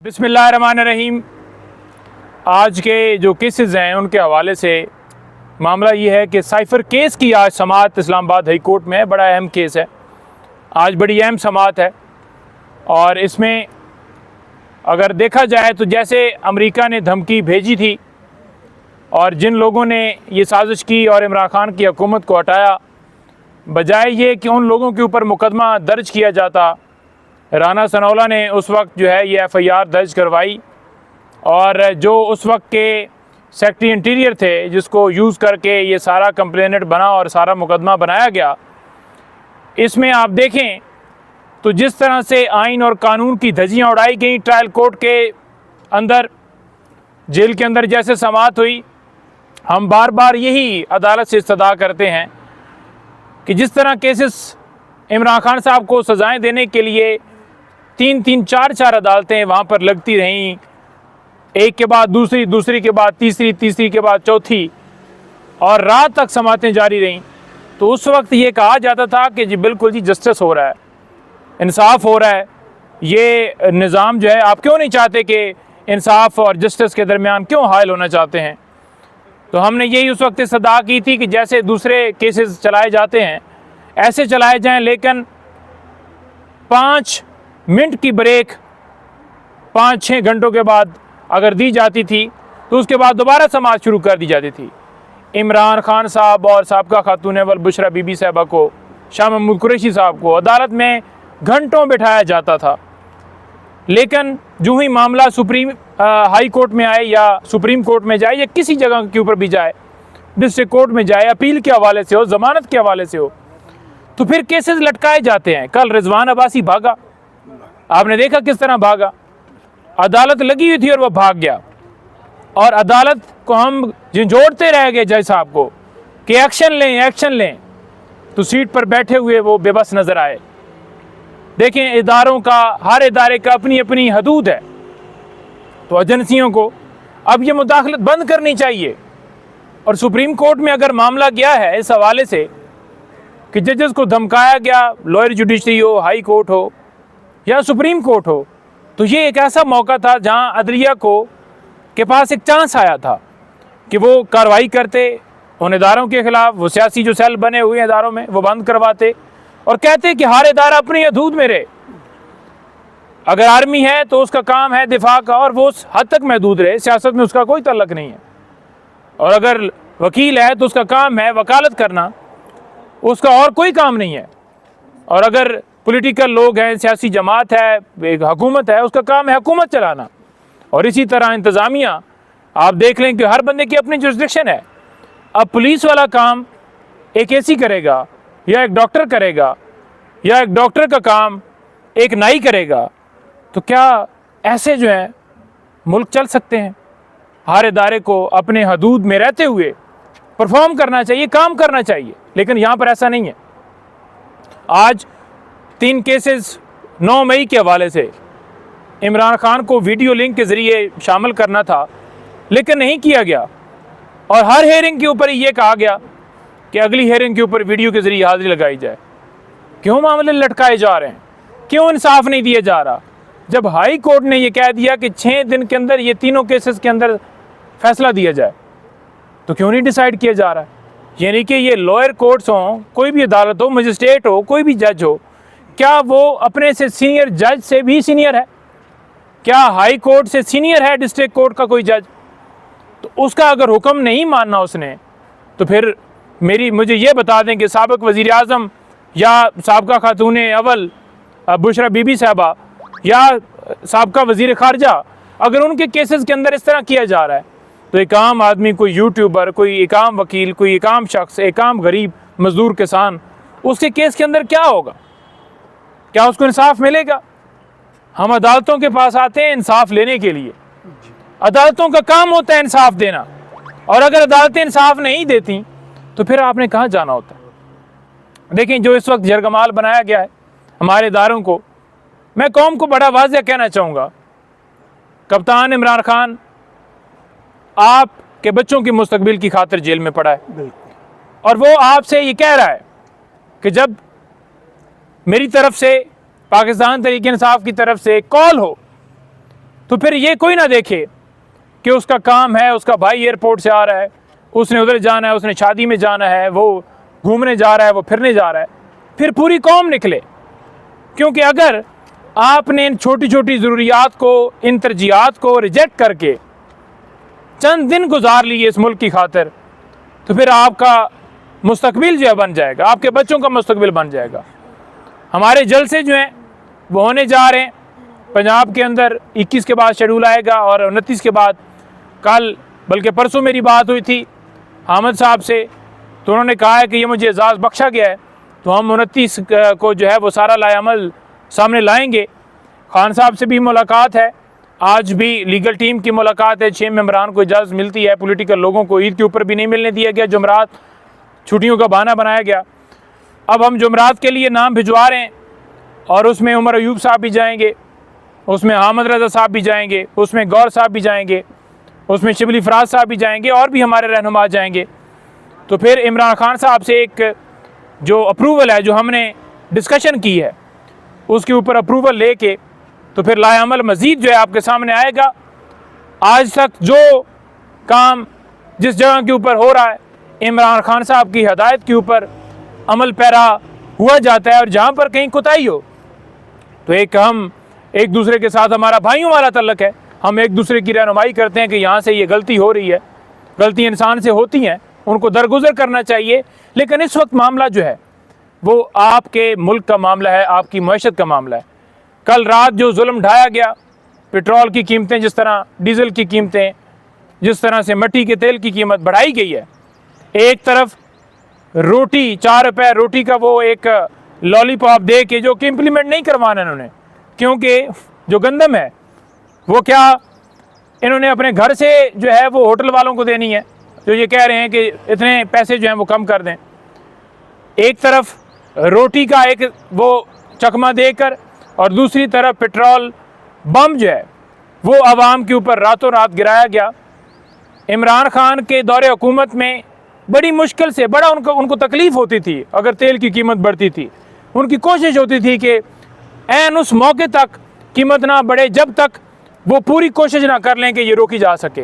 बिस्मिल्लाहिर्रहमानिर्रहीम। आज के जो केसेस हैं उनके हवाले से मामला ये है कि साइफ़र केस की आज समाअत इस्लामाबाद हाई कोर्ट में है। बड़ा अहम केस है, आज बड़ी अहम समाअत है। और इसमें अगर देखा जाए तो जैसे अमेरिका ने धमकी भेजी थी और जिन लोगों ने ये साजिश की और इमरान खान की हुकूमत को हटाया, बजाय ये कि उन लोगों के ऊपर मुकदमा दर्ज किया जाता, राना सनौला ने उस वक्त जो है ये एफ़आईआर दर्ज करवाई और जो उस वक्त के सेक्रेटरी इंटीरियर थे जिसको यूज़ करके ये सारा कंप्लेनेंट बना और सारा मुकदमा बनाया गया। इसमें आप देखें तो जिस तरह से आइन और कानून की धज्जियाँ उड़ाई गई, ट्रायल कोर्ट के अंदर, जेल के अंदर जैसे समाअत हुई, हम बार बार यही अदालत से इस्तदा करते हैं कि जिस तरह केसेस इमरान खान साहब को सज़ाएँ देने के लिए तीन चार अदालतें वहाँ पर लगती रहीं, एक के बाद दूसरी, दूसरी के बाद तीसरी, तीसरी के बाद चौथी, और रात तक समाअतें जारी रहीं, तो उस वक्त ये कहा जाता था कि जी बिल्कुल जी जस्टिस हो रहा है, इंसाफ हो रहा है। ये निज़ाम जो है, आप क्यों नहीं चाहते कि इंसाफ और जस्टिस के दरमियान क्यों हायल होना चाहते हैं? तो हमने यही उस वक्त इस्तदा की थी कि जैसे दूसरे केसेस चलाए जाते हैं ऐसे चलाए जाएं, लेकिन 5 मिनट की ब्रेक 5-6 घंटों के बाद अगर दी जाती थी तो उसके बाद दोबारा समाअत शुरू कर दी जाती थी। इमरान खान साहब और साबका खातून अव्वल बुशरा बीबी साहबा को, शाह महमूद कुरैशी साहब को अदालत में घंटों बिठाया जाता था, लेकिन जो ही मामला सुप्रीम हाई कोर्ट में आए या सुप्रीम कोर्ट में जाए या किसी जगह के ऊपर भी जाए, डिस्ट्रिक्ट कोर्ट में जाए, अपील के हवाले से हो, ज़मानत के हवाले से हो, तो फिर केसेस लटकाए जाते हैं। कल रिजवान अब्बासी भागा, आपने देखा किस तरह भागा, अदालत लगी हुई थी और वह भाग गया। और अदालत को हम झंझोड़ते रह गए जज साहब को कि एक्शन लें, एक्शन लें, तो सीट पर बैठे हुए वो बेबस नज़र आए। देखें, इदारों का, हर इदारे का अपनी अपनी हदूद है, तो एजेंसियों को अब ये मुदाखलत बंद करनी चाहिए। और सुप्रीम कोर्ट में अगर मामला गया है इस हवाले से कि जजेस को धमकाया गया, लोअर जुडिशरी हो, हाई कोर्ट हो या सुप्रीम कोर्ट हो, तो ये एक ऐसा मौका था जहां अदलिया को के पास एक चांस आया था कि वो कार्रवाई करते उन इदारों के ख़िलाफ़, वो सियासी जो सेल बने हुए इदारों में वो बंद करवाते और कहते कि हर इदारा अपनी हदूद में रहे। अगर आर्मी है तो उसका काम है दिफा का और वो उस हद तक महदूद रहे, सियासत में उसका कोई तल्लक नहीं है। और अगर वकील है तो उसका काम है वकालत करना, उसका और कोई काम नहीं है। और अगर पॉलिटिकल लोग हैं, सियासी जमात है, एक हुकूमत है, उसका काम है हुकूमत चलाना। और इसी तरह इंतज़ामिया, आप देख लें कि हर बंदे की अपनी जुरिस्डिक्शन है। अब पुलिस वाला काम एक एसी करेगा या एक डॉक्टर करेगा या एक डॉक्टर का काम एक नाई करेगा, तो क्या ऐसे जो है मुल्क चल सकते हैं? हर इदारे को अपने हदूद में रहते हुए परफॉर्म करना चाहिए, काम करना चाहिए, लेकिन यहाँ पर ऐसा नहीं है। आज 3 केसेस 9 मई के हवाले से इमरान खान को वीडियो लिंक के ज़रिए शामिल करना था, लेकिन नहीं किया गया। और हर हेयरिंग के ऊपर ये कहा गया कि अगली हेयरिंग के ऊपर वीडियो के ज़रिए हाज़िरी लगाई जाए। क्यों मामले लटकाए जा रहे हैं? क्यों इंसाफ नहीं दिया जा रहा? जब हाई कोर्ट ने यह कह दिया कि 6 दिन के अंदर ये तीनों केसेस के अंदर फैसला दिया जाए, तो क्यों नहीं डिसाइड किया जा रहा है? यानी कि ये लोअर कोर्ट्स हों, कोई भी अदालत हो, मजिस्ट्रेट हो, कोई भी जज हो, क्या वो अपने से सीनियर जज से भी सीनियर है? क्या हाई कोर्ट से सीनियर है डिस्ट्रिक्ट कोर्ट का कोई जज? तो उसका अगर हुक्म नहीं मानना उसने, तो फिर मुझे ये बता दें कि साबिक़ वज़ीर आज़म या साबका खातून अव्वल बुशरा बीबी साहबा या साबका वज़ीर ख़ारजा, अगर उनके केसेस के अंदर इस तरह किया जा रहा है, तो एक आम आदमी, कोई यूट्यूबर, कोई एक आम वकील, कोई एक आम शख्स, एक आम गरीब मज़दूर किसान, उसके केस के अंदर क्या होगा? क्या उसको इंसाफ मिलेगा? हम अदालतों के पास आते हैं इंसाफ लेने के लिए, अदालतों का काम होता है इंसाफ देना, और अगर अदालतें इंसाफ नहीं देती तो फिर आपने कहाँ जाना होता है? देखें, जो इस वक्त जरगमाल बनाया गया है हमारे इदारों को, मैं कौम को बड़ा वाज़ेह कहना चाहूँगा, कप्तान इमरान खान आपके बच्चों की मुस्तकबिल की खातिर जेल में पड़ा है, और वो आपसे ये कह रहा है कि जब मेरी तरफ से, पाकिस्तान तहरीक इंसाफ की तरफ से कॉल हो तो फिर ये कोई ना देखे कि उसका काम है, उसका भाई एयरपोर्ट से आ रहा है, उसने उधर जाना है, उसने शादी में जाना है, वो घूमने जा रहा है, वो फिरने जा रहा है, फिर पूरी कौम निकले। क्योंकि अगर आपने इन छोटी छोटी ज़रूरियात को, इन तरजीहात को रिजेक्ट करके चंद दिन गुजार लिए इस मुल्क की खातिर, तो फिर आपका मुस्तकबिल जो है बन जाएगा, आपके बच्चों का मुस्तकबिल बन जाएगा। हमारे जलसे जो हैं वो होने जा रहे हैं पंजाब के अंदर। 21 के बाद शेड्यूल आएगा और 29 के बाद, कल बल्कि परसों मेरी बात हुई थी हामिद साहब से, तो उन्होंने कहा है कि ये मुझे एजाज़ बख्शा गया है, तो हम 29 को जो है वो सारा लाएअमल सामने लाएंगे। खान साहब से भी मुलाकात है, आज भी लीगल टीम की मुलाकात है। 6 मेंबरान को इजाज़त मिलती है, पॉलिटिकल लोगों को ईद के ऊपर भी नहीं मिलने दिया गया, जुमरात छुट्टियों का बहाना बनाया गया। अब हम जुमरात के लिए नाम भिजवा रहे हैं और उसमें उमर अयूब साहब भी जाएंगे, उसमें हामिद रज़ा साहब भी जाएंगे, उसमें गौर साहब भी जाएंगे, उसमें शिबली फराज साहब भी जाएंगे और भी हमारे रहनुमा जाएंगे। तो फिर इमरान खान साहब से एक जो अप्रूवल है, जो हमने डिस्कशन की है, उसके ऊपर अप्रूवल लेके तो फिर लाएअमल मज़ीद जो है आपके सामने आएगा। आज तक जो काम जिस जगह के ऊपर हो रहा है, इमरान खान साहब की हदायत के ऊपर अमल पैरा हुआ जाता है, और जहाँ पर कहीं कोताही हो तो हम एक दूसरे के साथ, हमारा भाइयों वाला तल्लक है, हम एक दूसरे की रहनुमाई करते हैं कि यहाँ से ये गलती हो रही है। गलती इंसान से होती हैं, उनको दरगुजर करना चाहिए। लेकिन इस वक्त मामला जो है वो आपके मुल्क का मामला है, आपकी मईशत का मामला है। कल रात जो जुल्म ढाया गया, पेट्रोल की कीमतें जिस तरह, डीज़ल की कीमतें जिस तरह से, मिट्टी के तेल की कीमत बढ़ाई गई है। एक तरफ रोटी 4 रुपये रोटी का वो एक लॉलीपॉप दे के, जो कि इम्प्लीमेंट नहीं करवाना इन्होंने, क्योंकि जो गंदम है वो क्या इन्होंने अपने घर से जो है वो होटल वालों को देनी है, जो ये कह रहे हैं कि इतने पैसे जो हैं वो कम कर दें। एक तरफ रोटी का एक वो चकमा देकर और दूसरी तरफ पेट्रोल बम जो है वो आवाम के ऊपर रातों रात गिराया गया। इमरान खान के दौरे हुकूमत में बड़ी मुश्किल से, बड़ा उनको तकलीफ़ होती थी अगर तेल की कीमत बढ़ती थी। उनकी कोशिश होती थी कि ऐन उस मौके तक कीमत ना बढ़े जब तक वो पूरी कोशिश ना कर लें कि ये रोकी जा सके।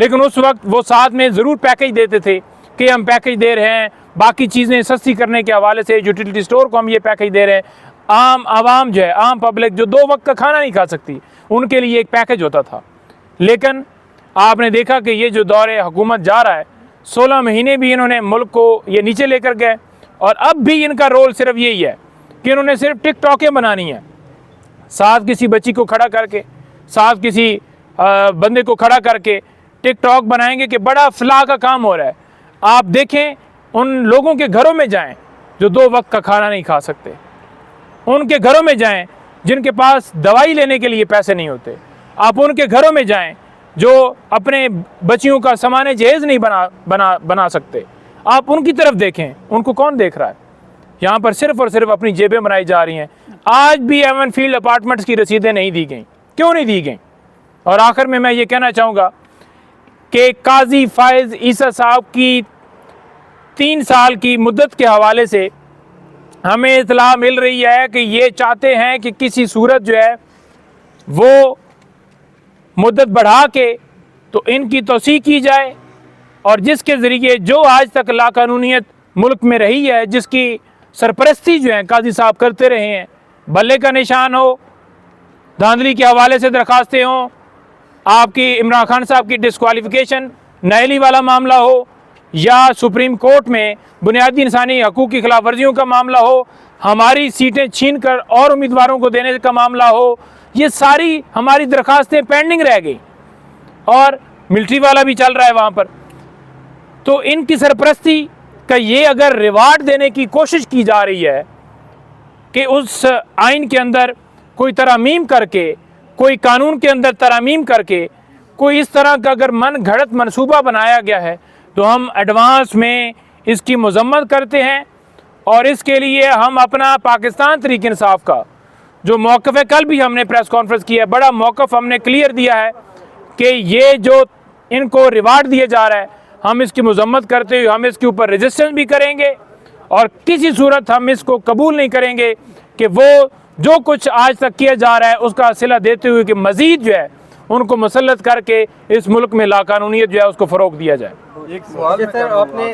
लेकिन उस वक्त वो साथ में ज़रूर पैकेज देते थे कि हम पैकेज दे रहे हैं, बाकी चीज़ें सस्ती करने के हवाले से यूटिलिटी स्टोर को हम ये पैकेज दे रहे हैं। आम आवाम जो है, आम पब्लिक जो 2 वक्त का खाना नहीं खा सकती, उनके लिए एक पैकेज होता था। लेकिन आपने देखा कि ये जो दौरे हुकूमत जा रहा है, 16 महीने भी इन्होंने मुल्क को ये नीचे लेकर गए, और अब भी इनका रोल सिर्फ यही है कि इन्होंने सिर्फ टिकटॉकें बनानी है। साथ किसी बच्ची को खड़ा करके, साथ किसी बंदे को खड़ा करके टिकटॉक बनाएंगे कि बड़ा फलाह का काम हो रहा है। आप देखें, उन लोगों के घरों में जाएं जो 2 वक्त का खाना नहीं खा सकते, उनके घरों में जाएं जिनके पास दवाई लेने के लिए पैसे नहीं होते, आप उनके घरों में जाएं जो अपने बच्चियों का सामान जहेज़ नहीं बना सकते। आप उनकी तरफ देखें, उनको कौन देख रहा है? यहाँ पर सिर्फ और सिर्फ अपनी जेबें बनाई जा रही हैं। आज भी एवन फील्ड अपार्टमेंट्स की रसीदें नहीं दी गई, क्यों नहीं दी गई? और आखिर में मैं ये कहना चाहूँगा कि काजी फायज़ ईसा साहब की 3 साल की मुद्दत के हवाले से हमें इत्तला मिल रही है कि ये चाहते हैं कि किसी सूरत जो है वो मुद्दत बढ़ा के तो इनकी तौसीक़ की जाए, और जिसके ज़रिए जो आज तक लाकानूनियत मुल्क में रही है, जिसकी सरपरस्ती जो है काजी साहब करते रहे हैं, बल्ले का निशान हो, धांधली के हवाले से दरखास्तें हों, आपकी इमरान खान साहब की डिस्क्वालिफिकेशन, नायली वाला मामला हो, या सुप्रीम कोर्ट में बुनियादी इंसानी हकूक़ की खिलाफ वर्जियों का मामला हो, हमारी सीटें छीन कर और उम्मीदवारों को देने का मामला हो, ये सारी हमारी दरखास्तें पेंडिंग रह गई, और मिलिट्री वाला भी चल रहा है वहाँ पर। तो इनकी सरपरस्ती का ये अगर रिवार्ड देने की कोशिश की जा रही है कि उस आइन के अंदर कोई तरमीम करके, कोई कानून के अंदर तरमीम करके, कोई इस तरह का अगर मन घड़त मनसूबा बनाया गया है, तो हम एडवांस में इसकी मजम्मत करते हैं। और इसके लिए हम अपना पाकिस्तान तहरीक इंसाफ का जो मौक़िफ़ है, कल भी हमने प्रेस कॉन्फ्रेंस की है, बड़ा मौक़िफ़ हमने क्लियर दिया है कि ये जो इनको रिवार्ड दिया जा रहा है, हम इसकी मजम्मत करते हुए हम इसके ऊपर रेजिस्टेंस भी करेंगे, और किसी सूरत हम इसको कबूल नहीं करेंगे कि वो जो कुछ आज तक किया जा रहा है उसका सिला देते हुए कि मज़ीद जो है उनको मुसल्लत करके इस मुल्क में लाकानूनियत जो है उसको फ़रोग दिया जाए। एक सवाल सर, आपने